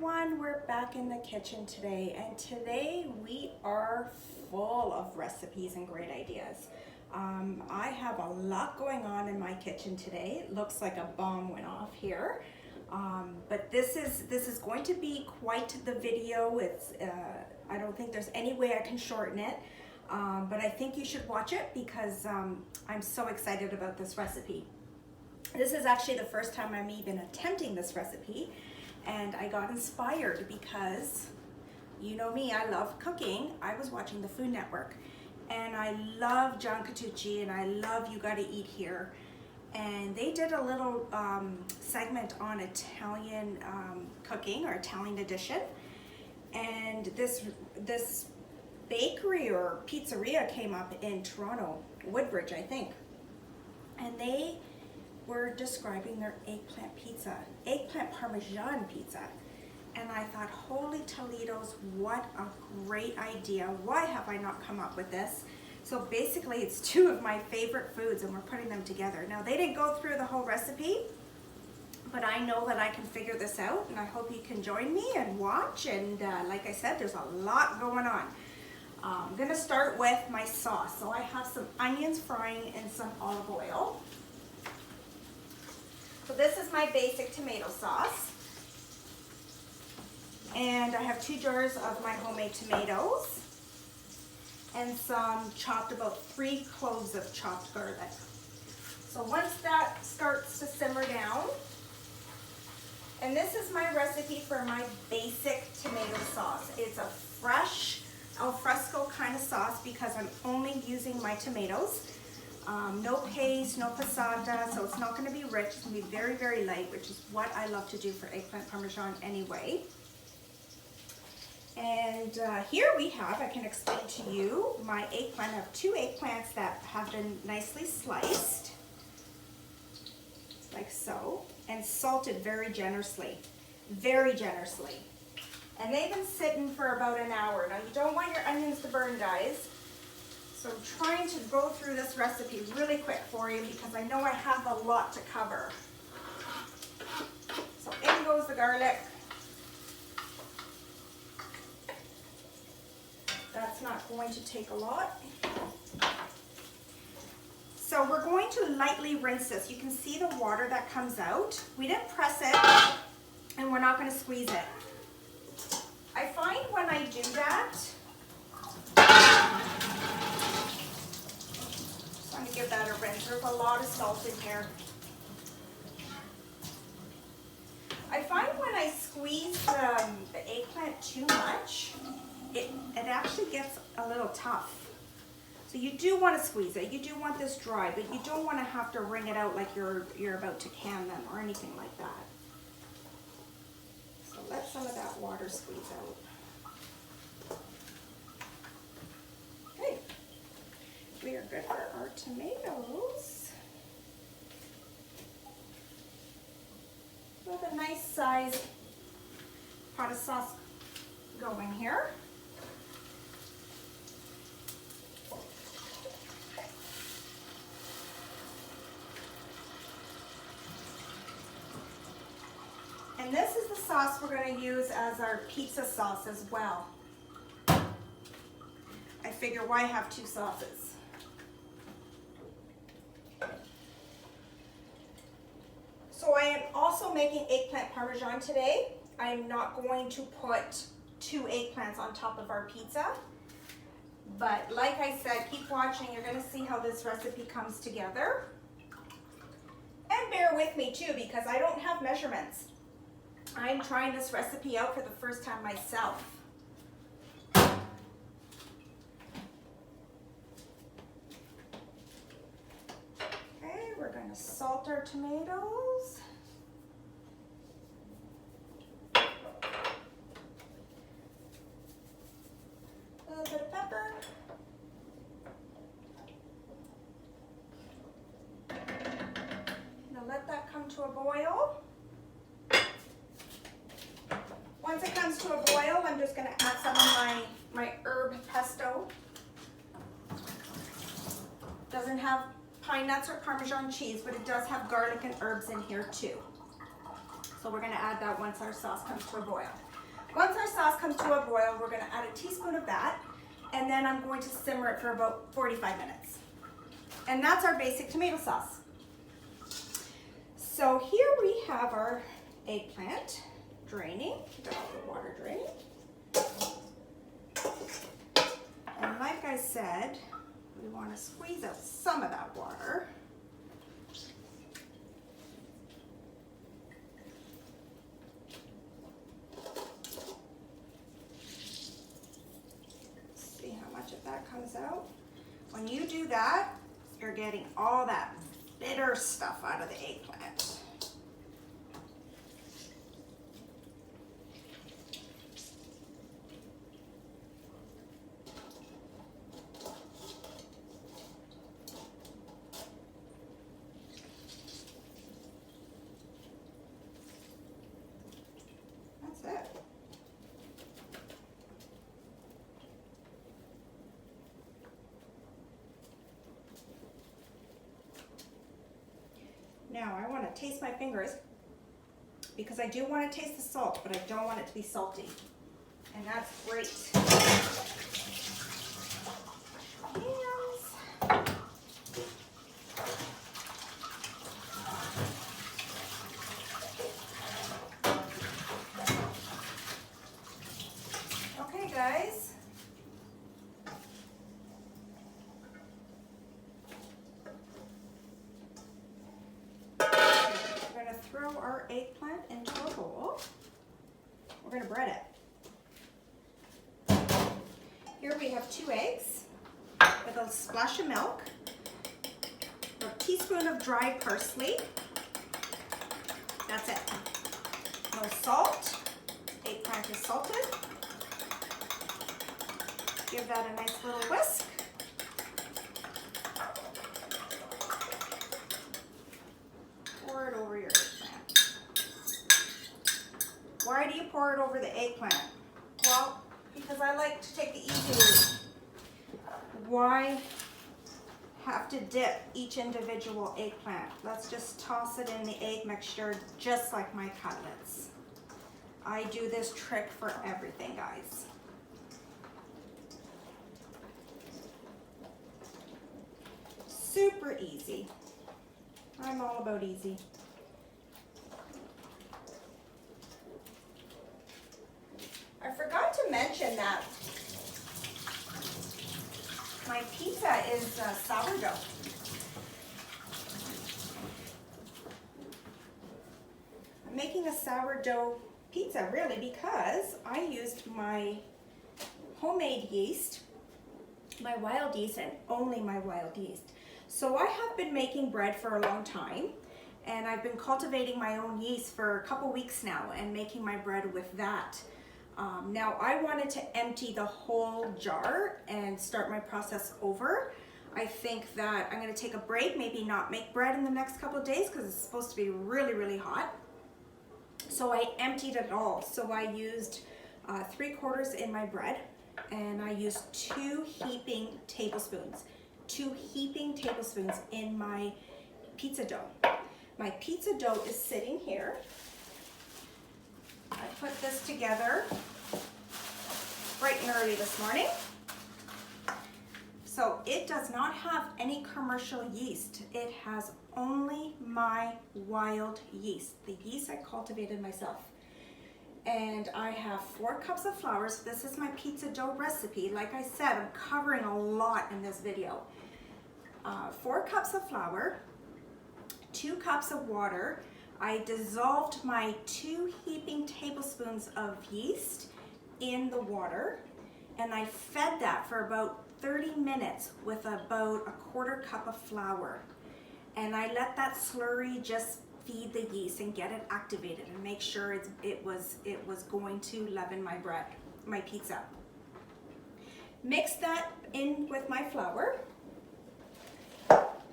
everyone, we're back in the kitchen today, and today we are full of recipes and great ideas. I have a lot going on in my kitchen today. It looks like a bomb went off here, but this is going to be quite the video. I don't think there's any way I can shorten it, but I think you should watch it because I'm so excited about this recipe. This is actually the first time I'm even attempting this recipe, and I got inspired because, you know me, I love cooking. I was watching the Food Network, and I love John Catucci, and I love You Gotta Eat Here, and they did a little segment on Italian cooking, or Italian edition, and this bakery or pizzeria came up in Toronto, Woodbridge, I think, and they were describing their eggplant pizza, eggplant Parmesan pizza. And I thought, holy Toledo's, what a great idea. Why have I not come up with this? So basically it's two of my favorite foods and we're putting them together. Now they didn't go through the whole recipe, but I know that I can figure this out, and I hope you can join me and watch. And like I said, there's a lot going on. I'm gonna start with my sauce. So I have some onions frying in some olive oil. So this is my basic tomato sauce. And I have 2 jars of my homemade tomatoes and some chopped, about 3 cloves of chopped garlic. So once that starts to simmer down, and this is my recipe for my basic tomato sauce. It's a fresh al fresco kind of sauce because I'm only using my tomatoes. No paste, no passata, so it's not going to be rich. It's going to be very, very light, which is what I love to do for eggplant parmesan anyway. And here we have, I can explain to you, my eggplant. I have 2 eggplants that have been nicely sliced, like so, and salted very generously, very generously. And they've been sitting for about an hour. Now you don't want your onions to burn, guys. So I'm trying to go through this recipe really quick for you because I know I have a lot to cover. So in goes the garlic. That's not going to take a lot. So we're going to lightly rinse this. You can see the water that comes out. We didn't press it, and we're not going to squeeze it. I find when I do that, I'm going to give that a rinse. There's a lot of salt in here. I find when I squeeze the eggplant too much, it actually gets a little tough. So you do want to squeeze it. You do want this dry, but you don't want to have to wring it out like you're about to can them or anything like that. So let some of that water squeeze out. Okay. We are good for our tomatoes. We have a nice size pot of sauce going here. And this is the sauce we're going to use as our pizza sauce as well. I figure why have 2 sauces? So I am also making eggplant parmesan today. I am not going to put 2 eggplants on top of our pizza. But like I said, keep watching. You're going to see how this recipe comes together. And bear with me too, because I don't have measurements. I'm trying this recipe out for the first time myself. Okay, we're going to salt our tomatoes. A little bit of pepper. Now let that come to a boil. Once it comes to a boil, I'm just going to add some of my herb pesto. Doesn't have pine nuts or Parmesan cheese, but it does have garlic and herbs in here too. So we're going to add that once our sauce comes to a boil. Once our sauce comes to a boil, we're gonna add a teaspoon of that, and then I'm going to simmer it for about 45 minutes. And that's our basic tomato sauce. So here we have our eggplant draining. Got all the water draining. And like I said, we want to squeeze out some of that water. See how much of that comes out. When you do that, you're getting all that bitter stuff out of the eggplant. That's it. Now I want to taste my fingers because I do want to taste the salt, but I don't want it to be salty. And that's great. Hands. Okay, guys. Throw our eggplant into a bowl. We're going to bread it. Here we have 2 eggs with a splash of milk, a teaspoon of dried parsley. That's it. No salt. Eggplant is salted. Give that a nice little whisk. Pour it over your eggplant. Why do you pour it over the eggplant? Well, because I like to take the easy route. Why have to dip each individual eggplant? Let's just toss it in the egg mixture just like my cutlets. I do this trick for everything, guys. Super easy. I'm all about easy. I forgot to mention that my pizza is sourdough. I'm making a sourdough pizza really because I used my homemade yeast, my wild yeast, and only my wild yeast. So I have been making bread for a long time, and I've been cultivating my own yeast for a couple weeks now and making my bread with that. Now I wanted to empty the whole jar and start my process over. I think that I'm going to take a break, maybe not make bread in the next couple of days because it's supposed to be really, really hot. So I emptied it all. So I used 3/4 in my bread, and I used 2 heaping tablespoons. 2 heaping tablespoons in my pizza dough. My pizza dough is sitting here. I put this together bright and early this morning. So it does not have any commercial yeast. It has only my wild yeast, the yeast I cultivated myself. And I have 4 cups of flour. So this is my pizza dough recipe. Like I said, I'm covering a lot in this video. 4 cups of flour, 2 cups of water. I dissolved my 2 heaping tablespoons of yeast in the water, and I fed that for about 30 minutes with about a 1/4 cup of flour. And I let that slurry just feed the yeast and get it activated and make sure it was going to leaven my bread, my pizza. Mix that in with my flour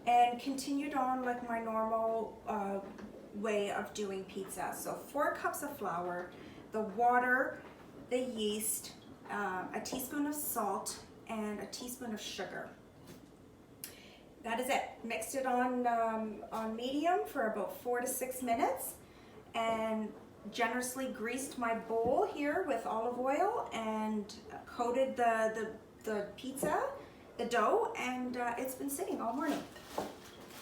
and continued on like my normal way of doing pizza. So 4 cups of flour, the water, the yeast, a teaspoon of salt, and a teaspoon of sugar. That is it. Mixed it on medium for about 4 to 6 minutes, and generously greased my bowl here with olive oil and coated the pizza, the dough, and it's been sitting all morning.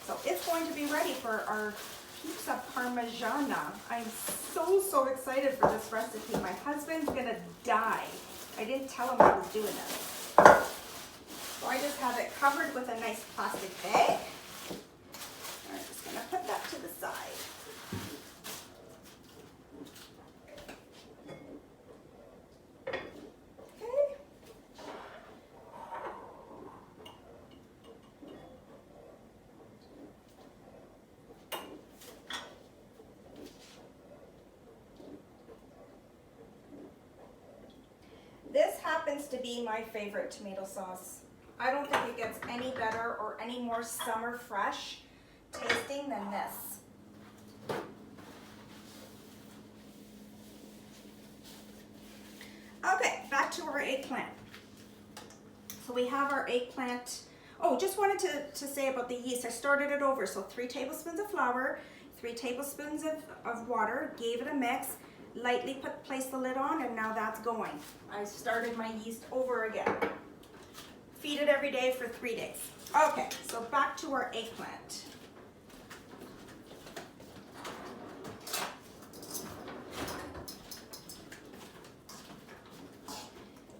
So it's going to be ready for our pizza parmigiana. I'm so excited for this recipe. My husband's gonna die. I didn't tell him I was doing this. So I just have it covered with a nice plastic bag. I'm just gonna put that to the side. This happens to be my favorite tomato sauce. I don't think it gets any better or any more summer fresh tasting than this. Okay, back to our eggplant. So we have our eggplant. Oh, just wanted to say about the yeast. I started it over. So 3 tablespoons of flour, 3 tablespoons of water, gave it a mix. Lightly place the lid on, and now that's going. I started my yeast over again. Feed it every day for 3 days. Okay, so back to our eggplant.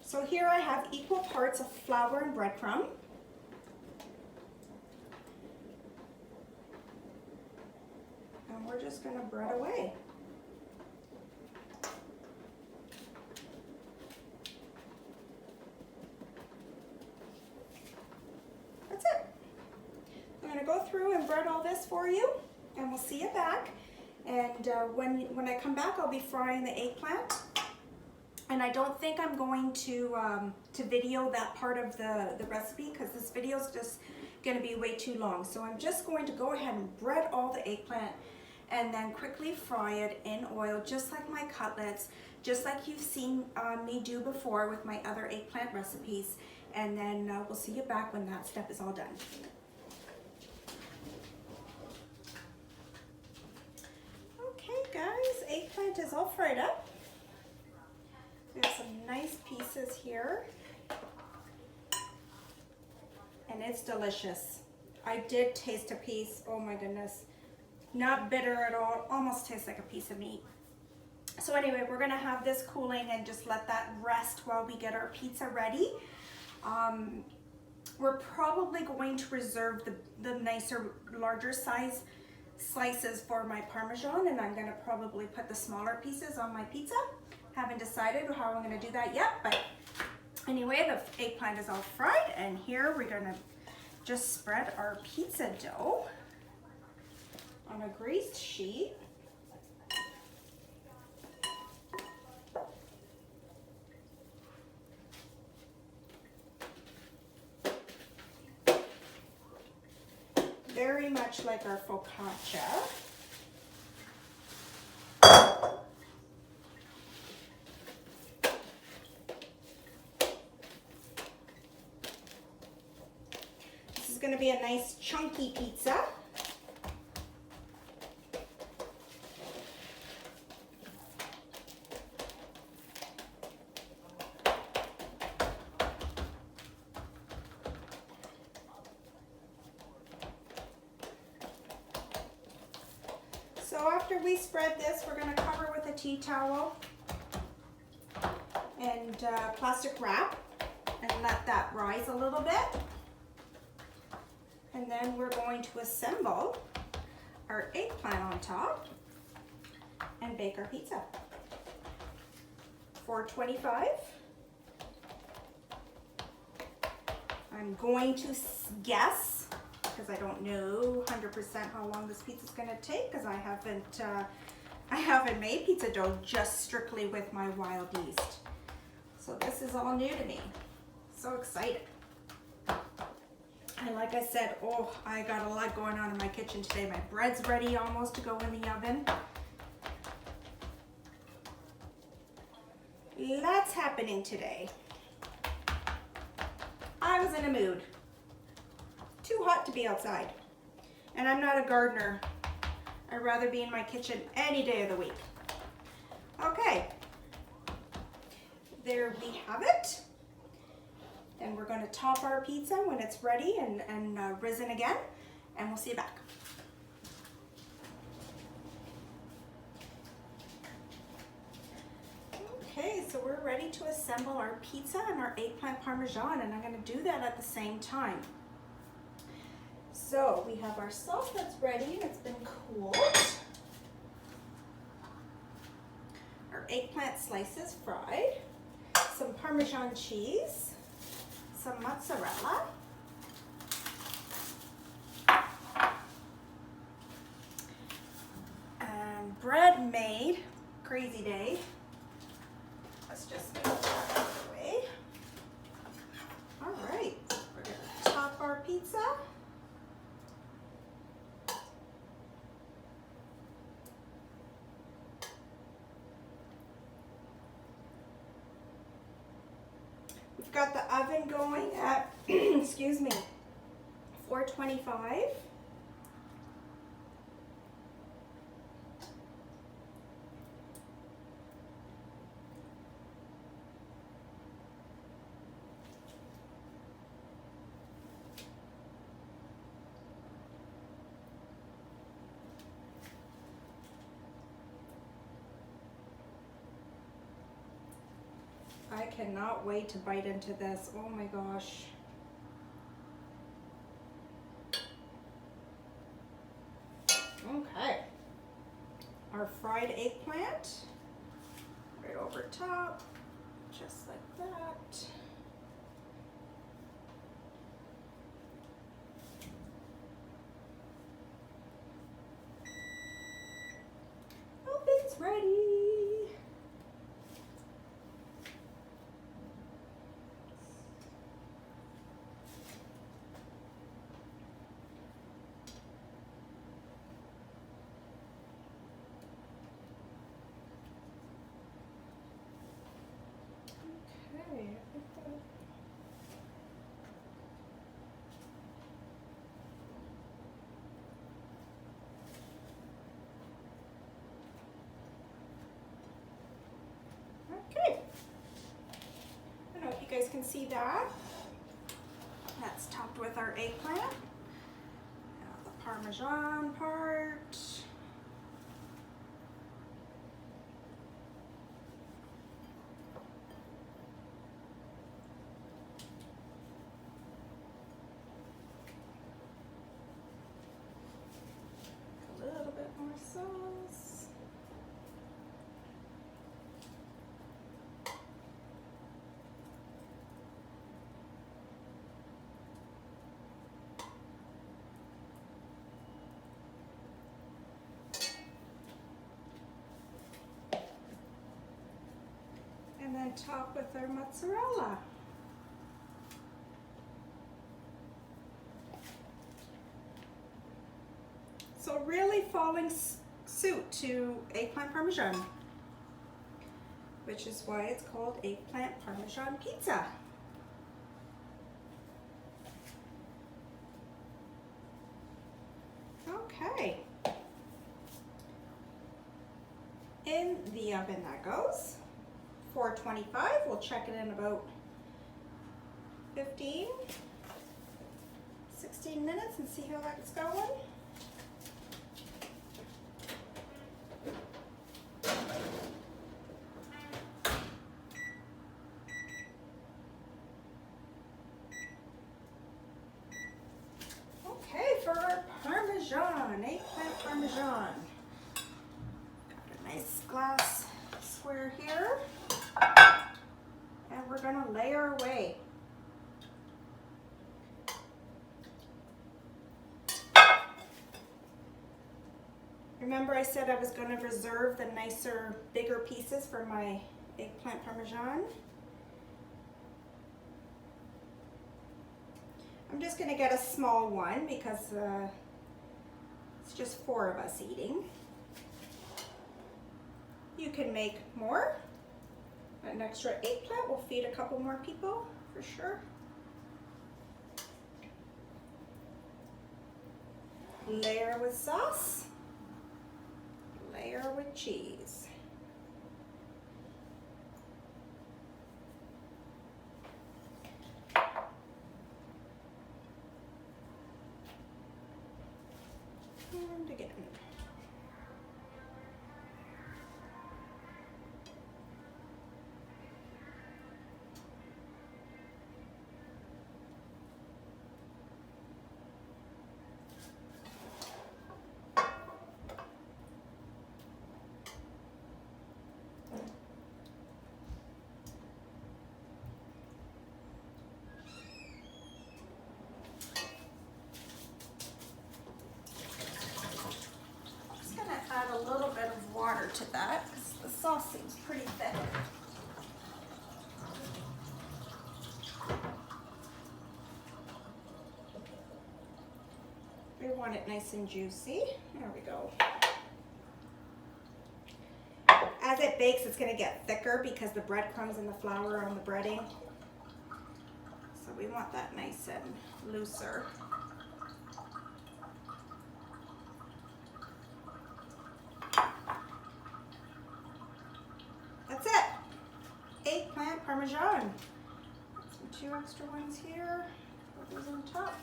So here I have equal parts of flour and breadcrumb. And we're just going to bread away. Go through and bread all this for you, and we'll see you back. And when I come back, I'll be frying the eggplant. And I don't think I'm going to video that part of the recipe, because this video is just going to be way too long. So I'm just going to go ahead and bread all the eggplant and then quickly fry it in oil, just like my cutlets, just like you've seen me do before with my other eggplant recipes. And then we'll see you back when that step is all done. Guys, eggplant is all fried up. We have some nice pieces here, and it's delicious. I did taste a piece. Oh my goodness, not bitter at all. Almost tastes like a piece of meat. So anyway, we're gonna have this cooling and just let that rest while we get our pizza ready. We're probably going to reserve the nicer, larger size slices for my Parmesan, and I'm going to probably put the smaller pieces on my pizza. Haven't decided how I'm going to do that yet, but anyway, the eggplant is all fried, and here we're going to just spread our pizza dough on a greased sheet. Very much like our focaccia. This is going to be a nice chunky pizza. So after we spread this, we're going to cover with a tea towel and plastic wrap and let that rise a little bit. And then we're going to assemble our eggplant on top and bake our pizza. 425. I'm going to guess, because I don't know 100% how long this pizza is going to take, because I haven't made pizza dough just strictly with my wild yeast. So this is all new to me. So excited. And like I said, oh, I got a lot going on in my kitchen today. My bread's ready almost to go in the oven. Lots happening today. I was in a mood. Too hot to be outside. And I'm not a gardener. I'd rather be in my kitchen any day of the week. Okay, there we have it. And we're going to top our pizza when it's ready and risen again, and we'll see you back. Okay, so we're ready to assemble our pizza and our eggplant parmesan, and I'm going to do that at the same time. So we have our sauce that's ready and it's been cooled. Our eggplant slices fried, some Parmesan cheese, some mozzarella, and bread made. Crazy day. Let's just move that out of the way. All right, we're going to top our pizza. We've got the oven going at, excuse me, 425. I cannot wait to bite into this. Oh my gosh. Okay. Our fried eggplant right over top, just like that. Oven's ready. Okay. I don't know if you guys can see that. That's topped with our eggplant. Now the Parmesan part. A little bit more sauce. And then top with our mozzarella. So really following suit to eggplant parmesan, which is why it's called eggplant parmesan pizza. Okay. In the oven that goes. 425, we'll check it in about 15, 16 minutes and see how that's going. Okay, for our Parmesan, eggplant Parmesan. Got a nice glass square here. And we're going to layer away. Remember I said I was going to reserve the nicer, bigger pieces for my eggplant parmesan. I'm just going to get a small one because it's just 4 of us eating. You can make more. An extra eggplant will feed a couple more people for sure. Layer with sauce, layer with cheese. again. Add a little bit of water to that because the sauce seems pretty thick. We want it nice and juicy. There we go. As it bakes, it's going to get thicker because the breadcrumbs and the flour are on the breading. So we want that nice and looser. That's it. Eggplant Parmesan. Some 2 extra ones here. Put those on top.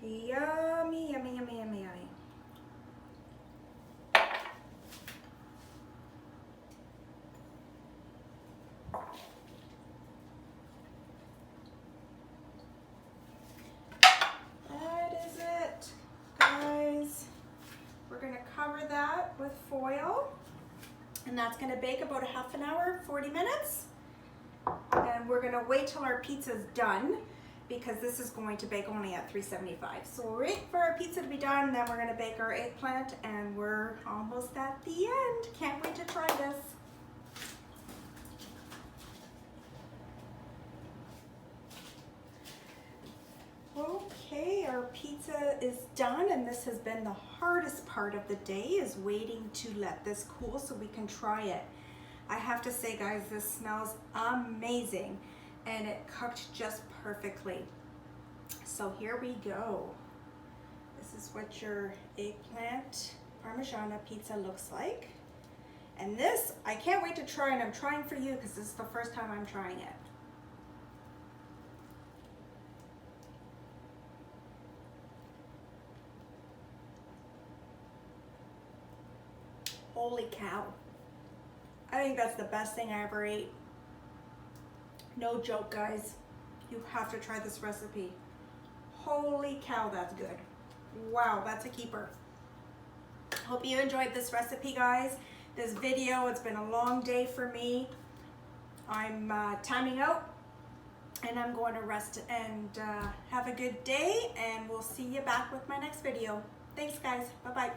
Yummy, yummy, yummy, yummy, yummy. That is it, guys. We're gonna cover that with foil, and that's gonna bake about a half an hour, 40 minutes. And we're gonna wait till our pizza's done, because this is going to bake only at 375. So we'll wait for our pizza to be done, and then we're gonna bake our eggplant, and we're almost at the end. Can't wait to try this. Okay, our pizza is done, and this has been the hardest part of the day, is waiting to let this cool so we can try it. I have to say, guys, this smells amazing. And it cooked just perfectly. So here we go. This is what your eggplant Parmigiana pizza looks like. And this, I can't wait to try, and I'm trying for you because this is the first time I'm trying it. Holy cow. I think that's the best thing I ever ate. No joke, guys. You have to try this recipe. Holy cow, that's good. Wow, that's a keeper. Hope you enjoyed this recipe, guys. This video, it's been a long day for me. I'm timing out, and I'm going to rest and have a good day, and we'll see you back with my next video. Thanks, guys. Bye-bye.